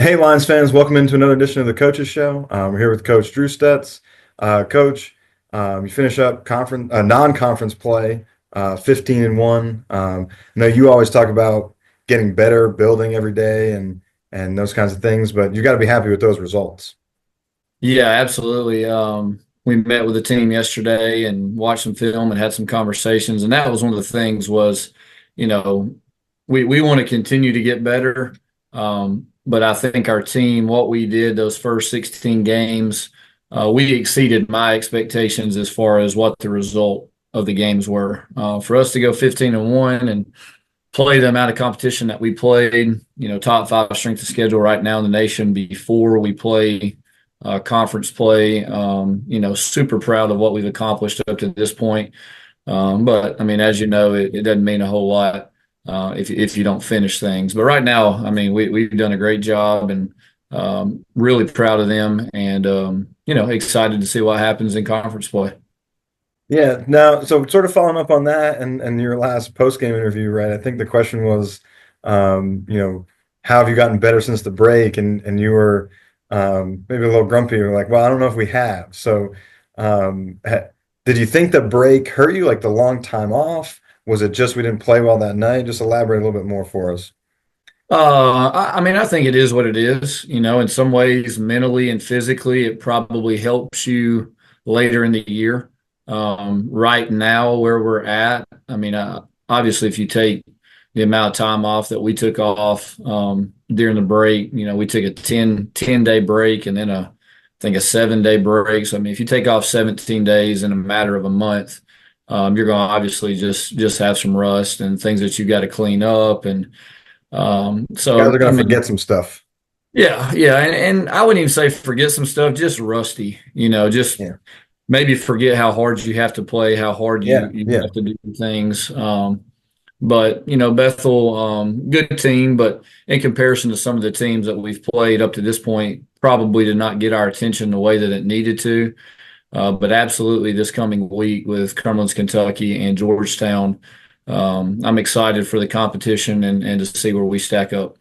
Hey, Lions fans, welcome into another edition of the Coaches Show. We're here with Coach Drew Stutts. Coach, you finish up non-conference play, 15-1. I know you always talk about getting better, building every day, and those kinds of things, but you got to be happy with those results. Yeah, absolutely. We met with the team yesterday and watched some film and had some conversations, and that was one of the things was, you know, we want to continue to get better. But I think our team, what we did those first 16 games, we exceeded my expectations as far as what the result of the games were. For us to go 15-1 and play the amount of competition that we played, top five strength of schedule right now in the nation before we play conference play. Super proud of what we've accomplished up to this point. But I mean, as you know, it doesn't mean a whole lot if you don't finish things. But right now, I mean, we've done a great job and really proud of them and, excited to see what happens in conference play. Yeah. Now, so sort of following up on that and your last post-game interview, right? I think the question was, how have you gotten better since the break? And you were maybe a little grumpy. You're like, well, I don't know if we have. So, did you think the break hurt you, like the long time off? Was it just we didn't play well that night? Just elaborate a little bit more for us. I mean, I think it is what it is. In some ways, mentally and physically, it probably helps you later in the year. Right now, where we're at, I mean, obviously, if you take the amount of time off that we took off during the break, we took a 10-day break and then I think a 7-day break. So, I mean, if you take off 17 days in a matter of a month, you're going to obviously just have some rust and things that you got to clean up. And Guys are so, I gonna mean, forget some stuff. yeah. And I wouldn't even say forget some stuff, just rusty, just Yeah. maybe forget how hard you have to play, how hard you, Yeah. you Yeah. have to do things. But Bethel, good team, but in comparison to some of the teams that we've played up to this point, probably did not get our attention the way that it needed to. But absolutely, this coming week with Cumberland's Kentucky and Georgetown, I'm excited for the competition and to see where we stack up.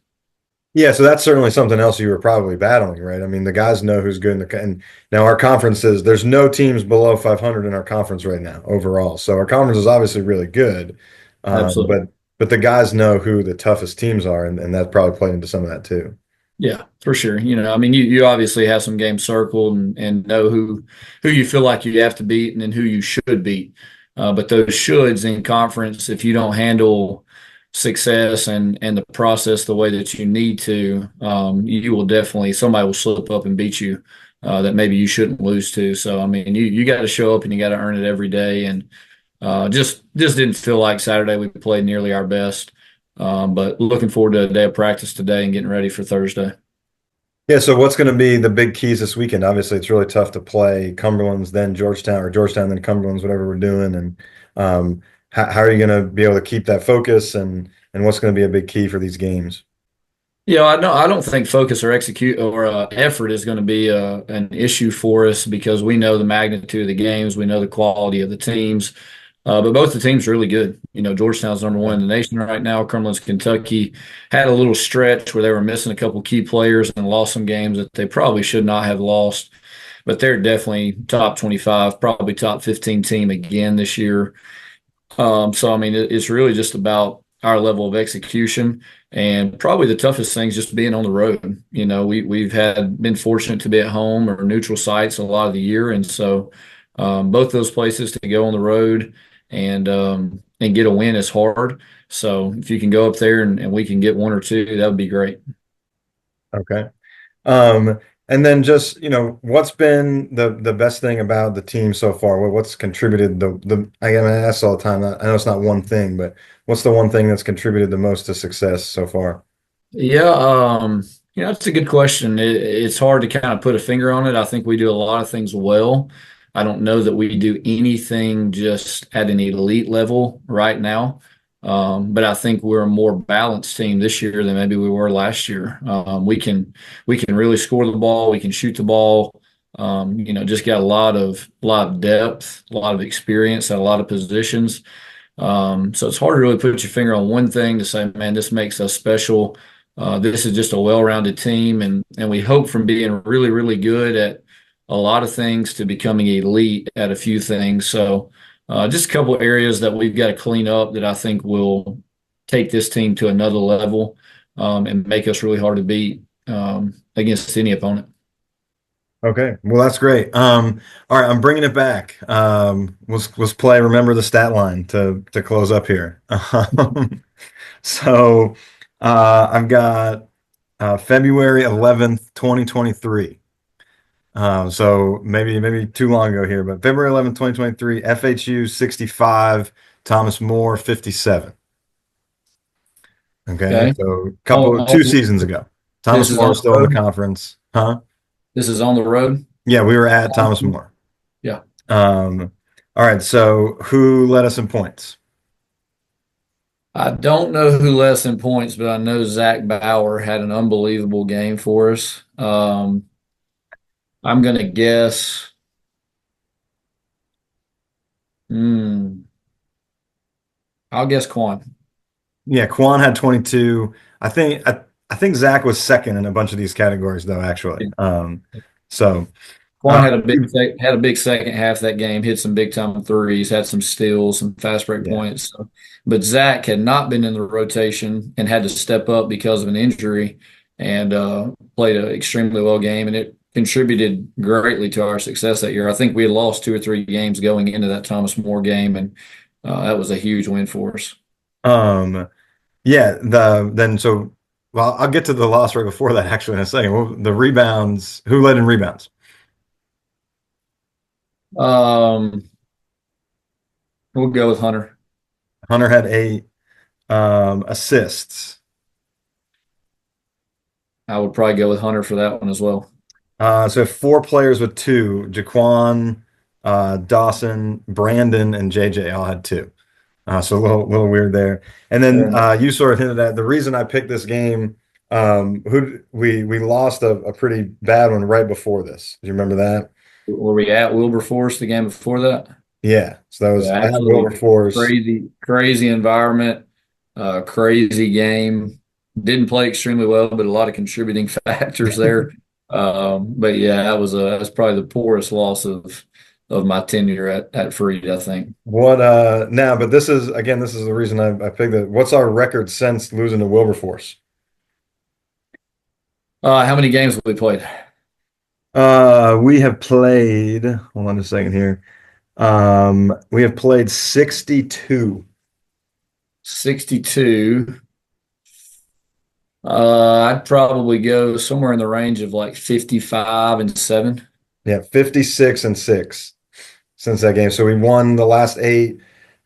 Yeah, so that's certainly something else you were probably battling, right? I mean, the guys know who's good and now our conference is there's no teams below 500 in our conference right now overall. So our conference is obviously really good, um, Absolutely. but but the guys know who the toughest teams are, and that probably played into some of that too. Yeah, for sure. I mean, you obviously have some games circled and know who you feel like you have to beat and then who you should beat. But those shoulds in conference, if you don't handle success and the process the way that you need to, you will definitely somebody will slip up and beat you that maybe you shouldn't lose to. So I mean, you got to show up and you got to earn it every day. And just didn't feel like Saturday we played nearly our best. But looking forward to a day of practice today and getting ready for Thursday. Yeah, so what's going to be the big keys this weekend? Obviously, it's really tough to play Cumberland's, then Georgetown, or Georgetown, then Cumberland's, whatever we're doing. And how are you going to be able to keep that focus and what's going to be a big key for these games? Yeah, I don't think focus or execute or effort is going to be an issue for us because we know the magnitude of the games, we know the quality of the teams, but both the teams are really good. Georgetown's number one in the nation right now. Cumberland's Kentucky had a little stretch where they were missing a couple key players and lost some games that they probably should not have lost, but they're definitely top 25, probably top 15 team again this year. So I mean, it's really just about our level of execution, and probably the toughest thing is just being on the road. We've had been fortunate to be at home or neutral sites a lot of the year, and so both those places to go on the road and get a win is hard. So if you can go up there and we can get one or two, that would be great. Okay. And then just, what's been the best thing about the team so far? What's contributed I mean, I ask all the time. I know it's not one thing, but what's the one thing that's contributed the most to success so far? Yeah, that's a good question. It's hard to kind of put a finger on it. I think we do a lot of things well. I don't know that we do anything just at an elite level right now. But I think we're a more balanced team this year than maybe we were last year. We can really score the ball. We can shoot the ball. Just got a lot of depth, a lot of experience at a lot of positions. So it's hard to really put your finger on one thing to say, man, this makes us special. This is just a well-rounded team, and we hope from being really, really good at a lot of things to becoming elite at a few things. So, just a couple areas that we've got to clean up that I think will take this team to another level, and make us really hard to beat, against any opponent. Okay, well that's great. All right, I'm bringing it back. Let's play. Remember the stat line to close up here. So I've got February 11th, 2023. So maybe too long ago here, but February 11th, 2023, FHU 65, Thomas More 57. Okay, Okay. so Oh, two seasons ago. this Thomas is More on was still the in the road. conference. Huh? This is on the road. Yeah, we were at Thomas More. Yeah. Um, all right, so who led us in points? I don't know who less in points, but I know Zach Bauer had an unbelievable game for us. I'm going to guess. Hmm, I'll guess Quan. Yeah, Quan had 22. I think Zach was second in a bunch of these categories though, actually. So Quan uh, had a big second half of that game. Hit some big time threes. Had some steals, some fast break yeah. points. So, but Zach had not been in the rotation and had to step up because of an injury, and played an extremely well game, and it contributed greatly to our success that year. I think we had lost 2 or 3 games going into that Thomas More game, and that was a huge win for us. Um yeah, well, I'll get to the loss right before that actually in a second. Well, the rebounds, who led in rebounds? Um, we'll go with Hunter. Hunter had 8 assists. I would probably go with Hunter for that one as well. So 4 players with 2, Jaquan, Dawson, Brandon, and JJ all had 2. So a little weird there. And then you sort of hinted at the reason I picked this game. Who we lost a pretty bad one right before this. Do you remember that? Were we at Wilberforce the game before that? Yeah. So that was Yeah, at absolutely Wilberforce. crazy environment, crazy game. Didn't play extremely well, but a lot of contributing factors there. But yeah, that's probably the poorest loss of my tenure at Freed, I think. What now? But this is the reason I picked it. What's our record since losing to Wilberforce? How many games have we played? We have played. Hold on a second here. We have played 62. 62. I'd probably go somewhere in the range of like 55-7. Yeah, 56-6 since that game. So we won the last 8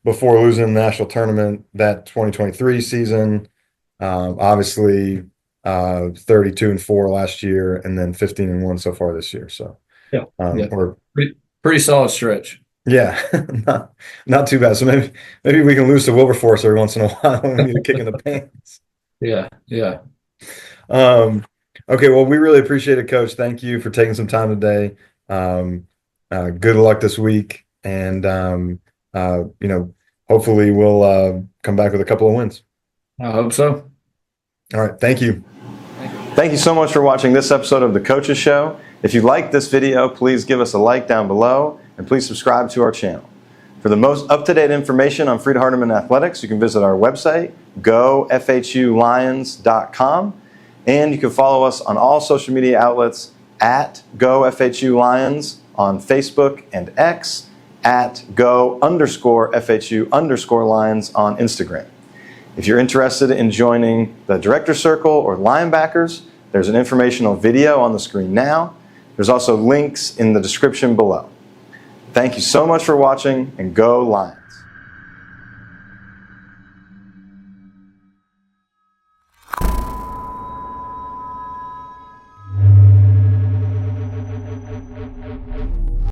before losing the national tournament that 2023 season. Obviously, 32-4 last year, and then 15-1 so far this year. So, Yeah. Yeah. or Pretty solid stretch. yeah, not too bad. So maybe we can lose to Wilberforce every once in a while when we need a kick in the pants. Yeah. Yeah. Um, okay, well, we really appreciate it, Coach. Thank you for taking some time today. Good luck this week, and hopefully we'll come back with a couple of wins. I hope so. All right, thank you. Thank you so much for watching this episode of The Coaches Show. If you liked this video, please give us a like down below, and please subscribe to our channel. For the most up-to-date information on Freed-Hardeman Athletics, you can visit our website, gofhulions.com, and you can follow us on all social media outlets at gofhulions on Facebook and X, at go_FHU_Lions on Instagram. If you're interested in joining the Director Circle or Linebackers, there's an informational video on the screen now. There's also links in the description below. Thank you so much for watching, and go Lions.